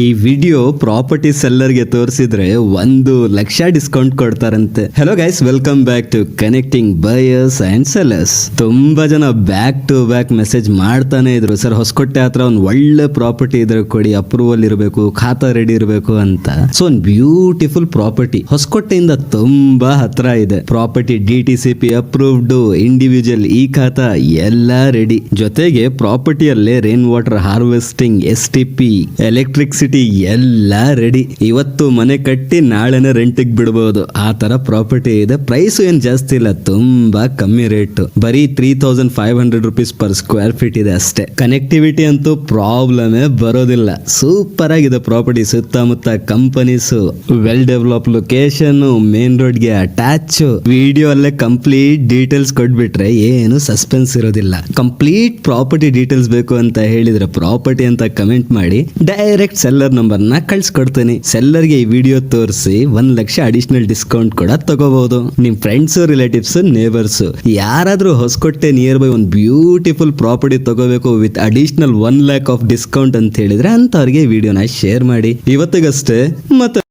ಈ video property ಸೆಲ್ಲರ್ಗೆ ತೋರಿಸಿದ್ರೆ 1,00,000 discount ಕೊಡ್ತಾರಂತೆ. Hello guys, welcome back to connecting buyers and sellers. ತುಂಬಾ ಜನ ಬ್ಯಾಕ್ ಟು ಬ್ಯಾಕ್ ಮೆಸೇಜ್ ಮಾಡ್ತಾನೆ ಇದ್ರು, ಸರ್ ಹೊಸಕೋಟೆ ಹತ್ರ ಒಂದು ಒಳ್ಳೆ ಪ್ರಾಪರ್ಟಿ ಇದ್ರೆ ಕೊಡಿ, ಅಪ್ರೂವಲ್ ಇರಬೇಕು, ಖಾತಾ ರೆಡಿ ಇರಬೇಕು ಅಂತ. ಸೊ ಒಂದು ಬ್ಯೂಟಿಫುಲ್ ಪ್ರಾಪರ್ಟಿ ಹೊಸಕೋಟೆಯಿಂದ ತುಂಬಾ ಹತ್ರ ಇದೆ. ಪ್ರಾಪರ್ಟಿ DTCP ಅಪ್ರೂವ್ಡ್, ಇಂಡಿವಿಜುವಲ್ ಈ ಖಾತಾ ಎಲ್ಲ ರೆಡಿ. ಜೊತೆಗೆ ಪ್ರಾಪರ್ಟಿಯಲ್ಲೇ rain water harvesting, STP, electricity ಎಲ್ಲ ರೆಡಿ. ಇವತ್ತು ಮನೆ ಕಟ್ಟಿ ನಾಳೆನೆ ರೆಂಟಿಗೆ ಬಿಡಬಹುದು, ಆ ತರ ಪ್ರಾಪರ್ಟಿ ಇದೆ. ಪ್ರೈಸ್ ಏನ್ ಜಾಸ್ತಿ ಇಲ್ಲ, ತುಂಬಾ ಕಮ್ಮಿ ರೇಟ್, ಬರೀ 3,500 rupees per square feet ಇದೆ ಅಷ್ಟೇ. ಕನೆಕ್ಟಿವಿಟಿ ಅಂತೂ ಪ್ರಾಬ್ಲಮೇ ಬರೋದಿಲ್ಲ. ಸೂಪರ್ ಆಗಿದೆ ಪ್ರಾಪರ್ಟಿ. ಸುತ್ತಮುತ್ತ companies, well develop location, main road ಗೆ ಅಟ್ಯಾಚ್. ವಿಡಿಯೋ ಅಲ್ಲೇ ಕಂಪ್ಲೀಟ್ ಡೀಟೇಲ್ಸ್ ಕೊಟ್ಬಿಟ್ರೆ ಏನು ಸಸ್ಪೆನ್ಸ್ ಇರೋದಿಲ್ಲ. ಕಂಪ್ಲೀಟ್ ಪ್ರಾಪರ್ಟಿ ಡೀಟೇಲ್ಸ್ ಬೇಕು ಅಂತ ಹೇಳಿದ್ರೆ ಪ್ರಾಪರ್ಟಿ ಅಂತ ಕಮೆಂಟ್ ಮಾಡಿ, ಡೈರೆಕ್ಟ್ ಸೆಲ್ಲರ್ ನಂಬರ್ ನ ಕಳ್ಸಿಕೊಡ್ತೀನಿ. ಸೆಲ್ಲರ್ಗೆ ಈ ವಿಡಿಯೋ ತೋರಿಸಿ 1,00,000 ಅಡಿಷನಲ್ ಡಿಸ್ಕೌಂಟ್ ಕೂಡ ತಗೋಬಹುದು. ನಿಮ್ ಫ್ರೆಂಡ್ಸ್, ರಿಲೇಟಿವ್ಸ್, ನೇಬರ್ಸ್ ಯಾರಾದ್ರೂ ಹೊಸಕೋಟೆ ನಿಯರ್ ಬೈ ಒಂದು ಬ್ಯೂಟಿಫುಲ್ ಪ್ರಾಪರ್ಟಿ ತಗೋಬೇಕು with additional 1 lakh of discount ಅಂತ ಹೇಳಿದ್ರೆ ಅಂತವ್ರಿಗೆ ವಿಡಿಯೋನ ಶೇರ್ ಮಾಡಿ. ಇವತ್ತಿಗಷ್ಟೇ ಮತ್ತೆ